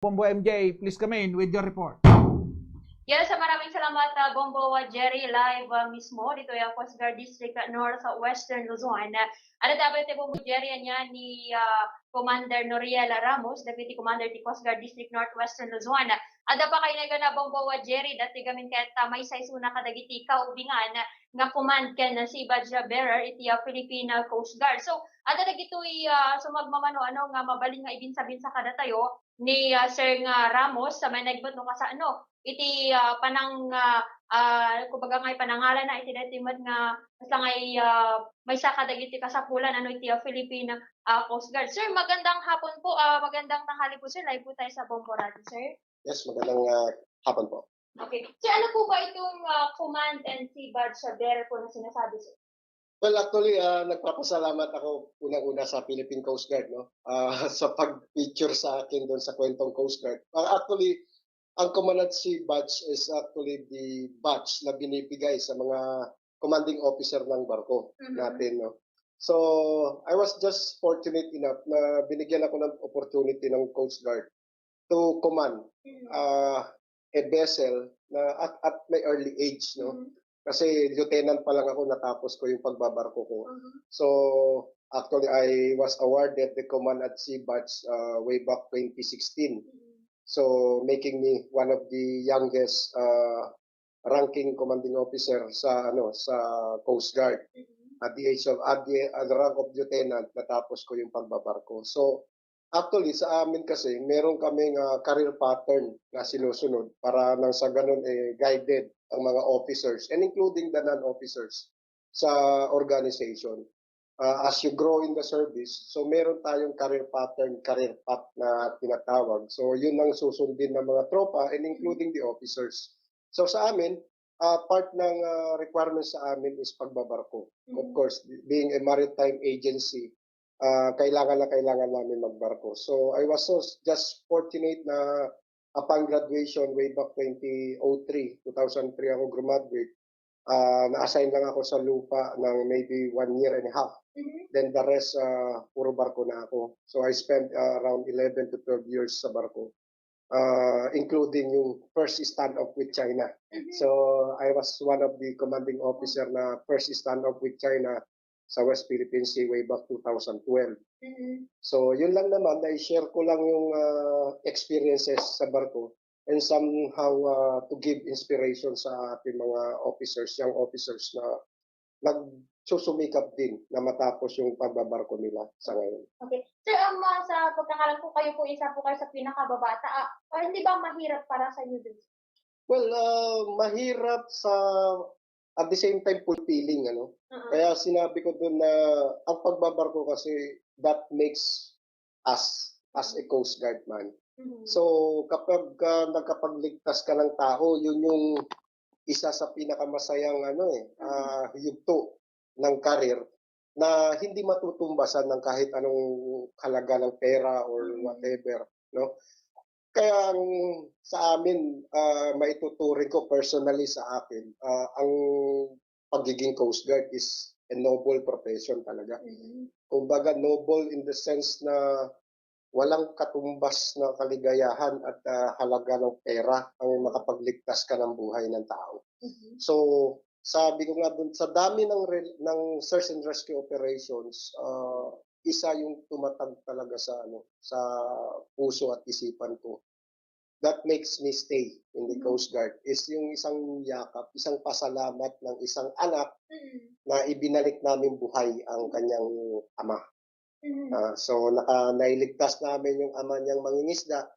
Bombo MJ, please come in with your report. Yes, maraming salamat Bombo Jerry live mismo dito yung Coast Guard District North Western Luzon. Ano dapat Bombo Jerry niya ni Commander Noriel Ramos, Deputy Commander di Coast Guard District North Western Luzon. Ada pa kay na Bombo Jerry dati gamin ket may saysuna kadagiti kaubingan nga command ken si badge bearer iti Philippine Coast Guard. So ada dagitoy sumagmamano ano nga mabaling nga ibinsa-binsa kada tayo ni Sir Ramos sa may nagbot no sa ano iti kumbaga nga panangalan na iti detimat nga basta nga may saka dagiti kasapulan ano iti Philippine Coast Guard. Sir, magandang hapon po, magandang tanghali po sir. Live po tayo sa Bombo Radio, sir. Yes, magandang hapon po. Okay. Sir, ano po ba itong command and sea badge bearer po na sinasabi sir? Well, actually, nagpapasalamat ako unang-una sa Philippine Coast Guard, no? Sa pag-feature sa akin doon sa kwentong Coast Guard. Actually, ang Command Sea Badge is actually the badge na binibigay sa mga commanding officer ng barko natin, no? So, I was just fortunate enough na binigyan ako ng opportunity ng Coast Guard to command a vessel na at my early age, no? Kasi lieutenant pa lang ako, natapos ko yung pagbabarko ko. So, actually, I was awarded the Command at Sea Badge way back 2016. So, making me one of the youngest ranking commanding officer sa Coast Guard. At the rank of lieutenant, natapos ko yung pagbabarko. So, actually, sa amin kasi, meron kaming career pattern na sinusunod para nang sa ganun guided ang mga officers and including the non-officers sa organization. As you grow in the service, so meron tayong career pattern, career path na tinatawag. So yun ang susundin ng mga tropa and including the officers. So sa amin, part ng requirements sa amin is pagbabarko. Of course, being a maritime agency, kailangan namin magbarko. So I was just fortunate na upon graduation way back 2003 ako graduate, na-assign lang ako sa lupa ng maybe 1 year and a half. Then the rest, puro barko na ako. So I spent around 11 to 12 years sa barko, including yung first stand-off with China. So I was one of the commanding officer na first stand-off with China sa West Philippine Sea way back 2012. So yun lang naman, na-share ko lang yung experiences sa barko and somehow to give inspiration sa ating mga officers, young officers na nagsusumikap din na matapos yung pagbabarko nila sa ngayon. Okay. Sir, sa pagkakalang po kayo po, isa po kayo sa pinakababata. Hindi ba mahirap para sa inyo din? Well, mahirap at the same time fulfilling, ano? Kaya sinabi ko doon na ang pagbabarko kasi that makes us as a Coast Guard man. So kapag nagkapagligtas ka ng tao, yun yung isa sa pinakamasayang yugto ng karir na hindi matutumbasan ng kahit anong halaga ng pera or whatever, no? Kaya sa amin, maituturing ko personally sa akin, ang pagiging Coast Guard is a noble profession talaga. Kumbaga noble in the sense na walang katumbas na kaligayahan at halaga ng pera ang makapagligtas ka ng buhay ng tao. So, sabi ko nga dun, sa dami ng search and rescue operations, isa yung tumatag talaga sa puso at isipan ko. That makes me stay in the Coast Guard is yung isang yakap, isang pasalamat ng isang anak na ibinalik namin buhay ang kanyang ama. So nailigtas namin yung ama niyang mangingisda.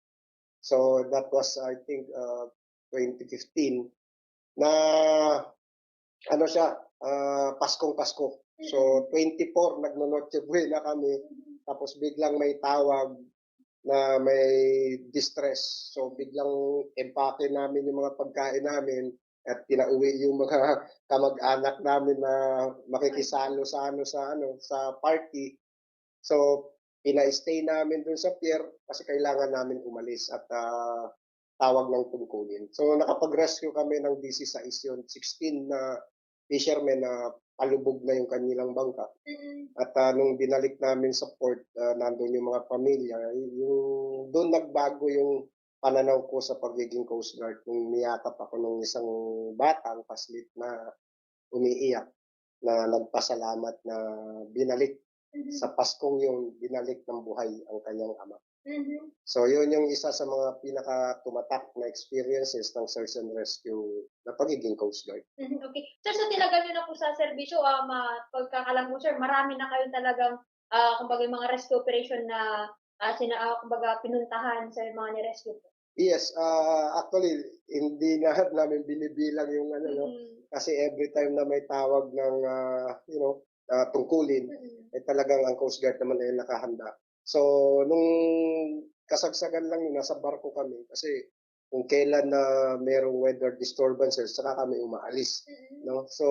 So that was I think 2015 na Paskong Pasko. So 24 nagno-Noche Buena kami, tapos biglang may tawag na may distress. So biglang empake namin yung mga pagkain namin at pinauwi yung mga kamag-anak namin na makikisalo sa party. So pina-stay namin dun sa pier kasi kailangan namin umalis at tawag ng tungkulin. So nakapag-rescue kami ng DC-6 yun, 16 na fishermen na palubog na yung kanilang bangka. Mm. At nung binalik namin sa port, nandun yung mga pamilya, yung doon nagbago yung pananaw ko sa pagiging Coast Guard. Nung niyakap ako nung isang batang paslit na umiiyak, na nagpasalamat na binalik sa Paskong yun, binalik ng buhay ang kanyang ama. So yun yung isa sa mga pinaka-tumatak na experiences ng search and rescue na pagiging Coast Guard. Okay. Sir, sa tinagal nyo na po sa serbisyo, pagkakalam ko, sir, marami na kayo talagang, kumbaga, yung mga rescue operation na, kumbaga, pinuntahan sa mga ni-rescue po. Yes, actually, hindi na namin binibilang yung ano, no? Kasi every time na may tawag ng, tungkulin, talagang ang Coast Guard naman ay nakahanda. So, nung kasagsagan lang yun, nasa barko kami kasi kung kailan na merong weather disturbances, saka kami umaalis. No? So,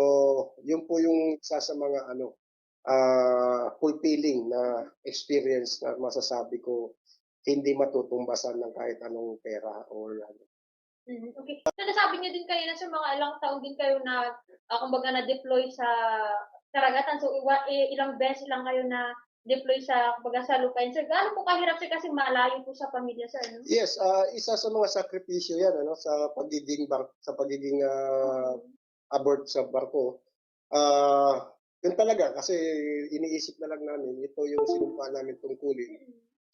yun po yung isa sa mga fulfilling na experience na masasabi ko hindi matutumbasan ng kahit anong pera or ano. Okay. So, nasabi niyo din kanina sa mga ilang taon din kayo na, kumbaga, na-deploy sa karagatan. So, ilang beses lang kayo na deploy sa, kumbaga, sa lupain. Sir, gaano po kahirap, sir, kasi malayo po sa pamilya, sir, no? Yes, isa sa mga sakripisyo yan sa pagiging abort sa barko. Yun talaga kasi iniisip na lang namin ito yung sinumpa namin tungkulin.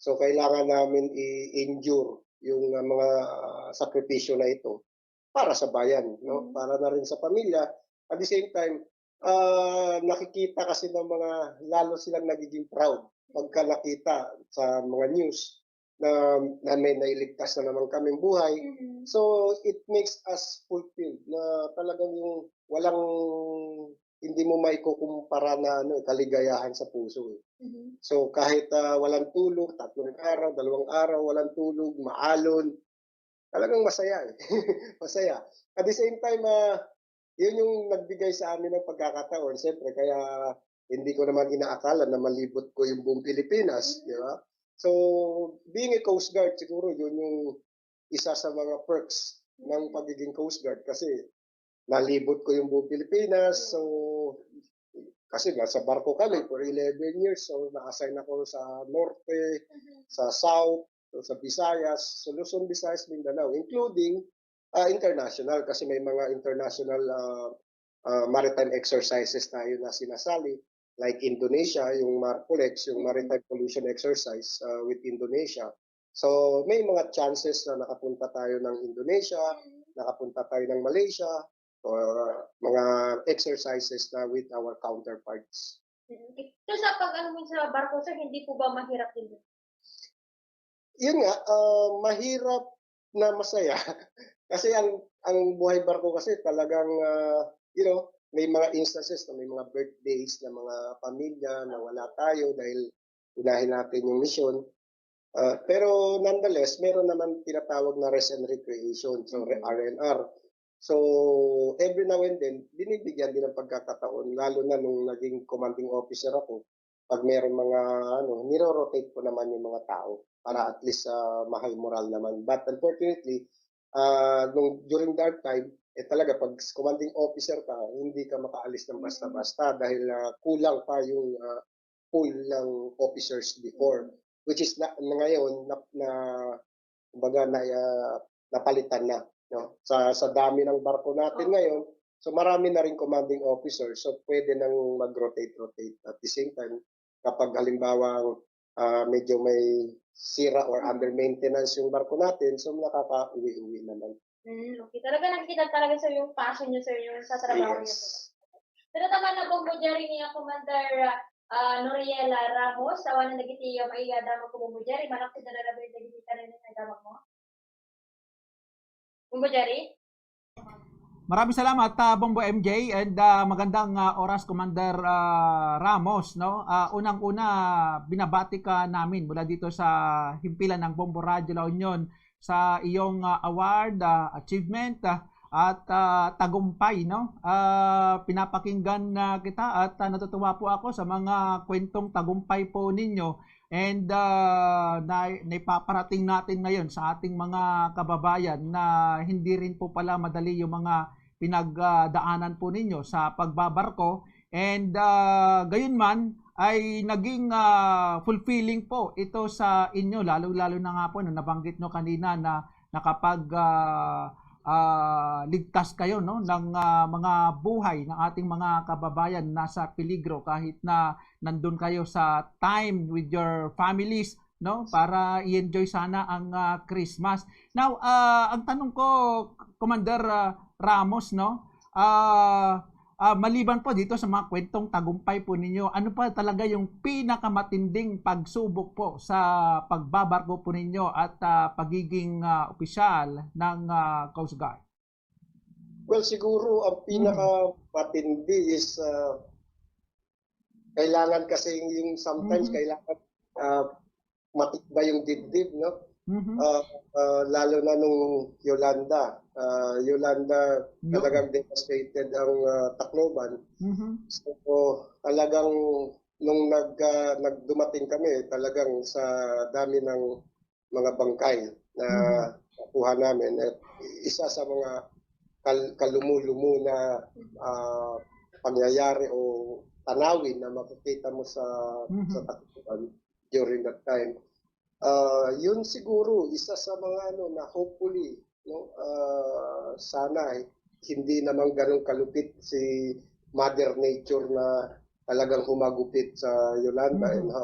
So kailangan namin i-endure yung mga sakripisyo na ito para sa bayan, no? Para na rin sa pamilya. At the same time, nakikita kasi ng mga lalo silang nagiging proud pagka nakita sa mga news na may nailigtas na naman kaming buhay. So it makes us fulfilled na talagang yung walang hindi mo maikukumpara na kaligayahan sa puso. So kahit walang tulog, 3 araw, 2 araw, walang tulog, maalon, talagang masaya masaya. At the same time, yun yung nagbigay sa amin ng pagkakataon. Siyempre, kaya hindi ko naman inaakala na malibot ko yung buong Pilipinas, di ba? So, being a Coast Guard, siguro yun yung isa sa mga perks ng pagiging Coast Guard kasi nalibot ko yung buong Pilipinas. So, kasi nasa barko kami for 11 years. So, na-assign ako sa Norte, sa South, sa Visayas, so Luzon, Visayas, Mindanao, including international kasi may mga international maritime exercises tayo na sinasali like Indonesia, yung MARPOLEX, yung Maritime Pollution Exercise with Indonesia. So may mga chances na nakapunta tayo ng Indonesia, nakapunta tayo ng Malaysia, or mga exercises na with our counterparts. Okay. So sa mo sa barko, sir, hindi po ba mahirap din? Yun nga, mahirap na masaya. Kasi ang buhay barko kasi talagang, may mga instances na may mga birthdays ng mga pamilya na wala tayo dahil unahin natin yung mission. Pero nonetheless, meron naman tinatawag na rest and recreation, so R&R. So every now and then, binibigyan din ng pagkakataon, lalo na nung naging commanding officer ako, pag meron mga, niro-rotate ko naman yung mga tao para at least mahal moral naman. But unfortunately, during that time, talaga pag commanding officer ka, hindi ka makaalis ng basta-basta dahil kulang pa yung pool ng officers before, which is ngayon kumbaga napalitan na, no? Sa dami ng barko natin ngayon, so marami na rin commanding officers, so pwede nang mag-rotate at the same time kapag halimbawa medyo may sira or under maintenance yung barko natin, so nakaka-uwi-uwi naman. Okay. Talaga nakikita talaga sa yung passion niyo, sir, yung sa trabaho niyo. Pero tama na po mo dyan niya, Commander Noriela Ramos, awan na nagiti may damag ko mo dyan, malak si Dala Rabel, nagiti ka rin na damag mo. Bumbo Jerry? Maraming salamat, Bombo MJ, and magandang oras, Commander Ramos, no? Unang-una, binabati ka namin mula dito sa himpilan ng Bombo Radio La Union sa iyong award, achievement, at tagumpay, no? Pinapakinggan kita at natutuwa po ako sa mga kwentong tagumpay po ninyo. And naipaparating natin ngayon sa ating mga kababayan na hindi rin po pala madali yung mga pinagdaanan po ninyo sa pagbabarko. And gayon man ay naging fulfilling po ito sa inyo, lalo-lalo na nga po nung nabanggit nyo kanina na nakapag ligtas kayo, no, ng mga buhay ng ating mga kababayan nasa peligro kahit na nandun kayo sa time with your families, no, para i-enjoy sana ang Christmas. Now, ang tanong ko, Commander Ramos, no, maliban po dito sa mga kwentong tagumpay po ninyo, ano pa talaga yung pinakamatinding pagsubok po sa pagbabarko po ninyo at pagiging opisyal ng Coast Guard? Well, siguro ang pinakamatindi is kailangan kasi yung sometimes kailangan matibay yung dibdib, no? Lalo na nung Yolanda. Yolanda talagang devastated ang Tacloban. So talagang nung nagdumating kami, talagang sa dami ng mga bangkay na nakuha namin. At isa sa mga kalumulumu na pangyayari o tanawin na makikita mo sa Tacloban during that time. Yun siguro isa sa mga na hopefully, no, sana hindi naman ganun kalupit si Mother Nature na talagang humagupit sa Yolanda, and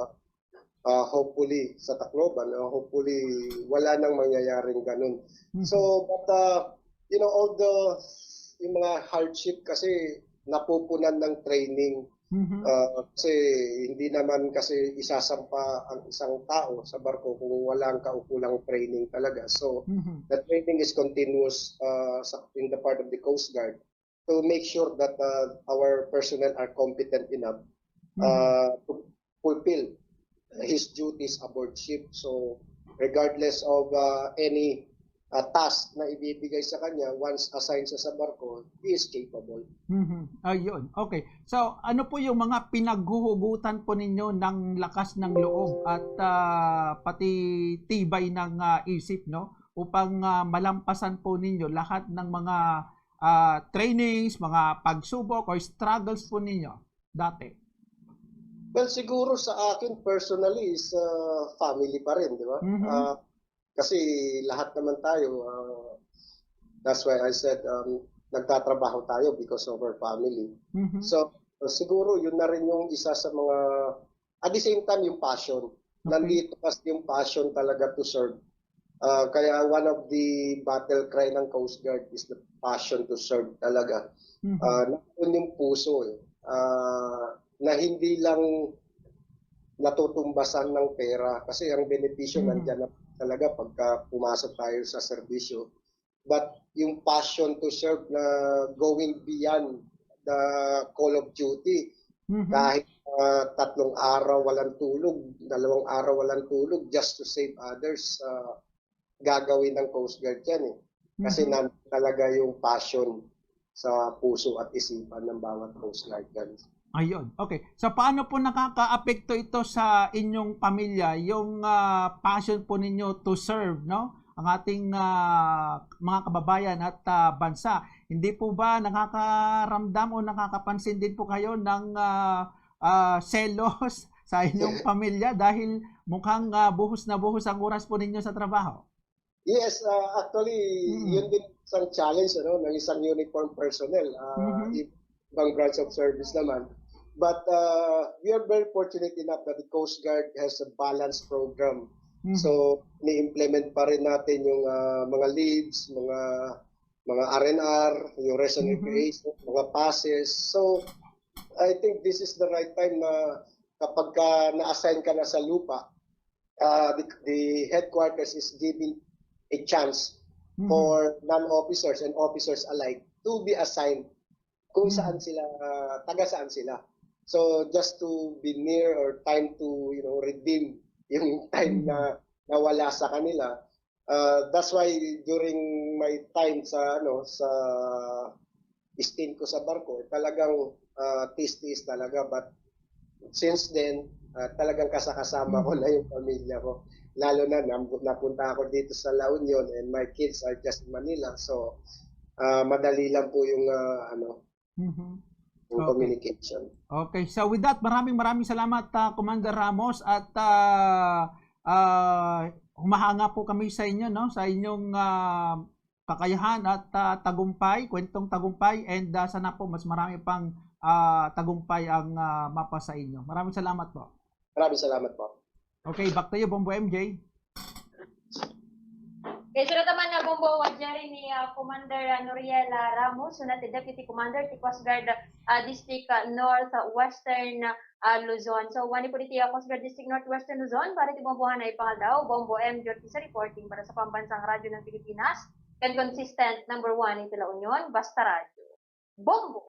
hopefully sa Tacloban, hopefully wala nang mangyayaring ganun. So but all yung mga hardship kasi napupunan ng training. Kasi hindi naman kasi isasampa ang isang tao sa barko kung walang kaukulang training talaga. So the training is continuous in the part of the Coast Guard to make sure that our personnel are competent enough to fulfill his duties aboard ship. So regardless of any task na ibibigay sa kanya, once assigned sa barko, he is capable. Ayun. Okay. So, ano po yung mga pinaghuhugutan po ninyo ng lakas ng loob at pati tibay ng isip, no? Upang malampasan po ninyo lahat ng mga trainings, mga pagsubok or struggles po ninyo dati? Well, siguro sa akin personally is family pa rin, di ba? Kasi lahat naman tayo, that's why I said nagtatrabaho tayo because of our family. So siguro yun na rin yung isa sa mga, at the same time yung passion. Nandito kasi yung passion talaga to serve. Kaya one of the battle cry ng Coast Guard is the passion to serve talaga. Nandun yung puso na hindi lang natutumbasan ng pera kasi ang benepisyo nandiyan na talaga pagka pumasok tayo sa serbisyo. But yung passion to serve na going beyond the call of duty, kahit 3 araw walang tulog, 2 araw walang tulog just to save others, gagawin ng Coast Guard yan. Kasi talaga yung passion sa puso at isipan ng bawat Coast Guard yan. Ayun. Okay. So paano po nakakaapekto ito sa inyong pamilya, yung passion po ninyo to serve, no? Ang ating mga kababayan at bansa. Hindi po ba nakakaramdam o nakakapansin din po kayo ng selos sa inyong pamilya dahil mukhang buhos na buhos ang oras po ninyo sa trabaho? Yes, actually, yun din isang challenge ng isang uniform personnel, ibang branch of service naman. But we are very fortunate enough that the Coast Guard has a balanced program. So, ni-implement pa rin natin yung mga leaves, mga R&R, yung rest and recreation, mga passes. So, I think this is the right time na kapag na-assign ka na sa lupa, the headquarters is giving a chance for non-officers and officers alike to be assigned kung saan sila, taga saan sila. So just to be near or time to redeem yung time na nawala sa kanila. That's why during my time sa stint ko sa barko, talagang tiis-tiis talaga. But since then, talagang kasama ko na yung pamilya ko. Lalo na napunta ako dito sa La Union and my kids are just in Manila. So madali lang po yung yung Okay. communication. Okay, so with that, maraming salamat Commander Ramos at humahanga po kami sa inyo, no, sa inyong kakayahan at tagumpay, kwentong tagumpay, and sana po mas marami pang tagumpay ang mapa sa inyo. Maraming salamat po. Maraming salamat po. Okay, back to you, Bombo MJ. Okay, sunod naman na Bombo Jerry ni Commander Noriel Ramos, sunod si Deputy Commander ti Coast Guard District North Western Luzon. So, wani po dito Coast Guard District Northwestern Luzon, para ti bombohan ay pangaldaw, Bombo MJ sa reporting para sa Pambansang Radyo ng Pilipinas, and consistent number 1 ito La Union, Basta Radio. Bombo!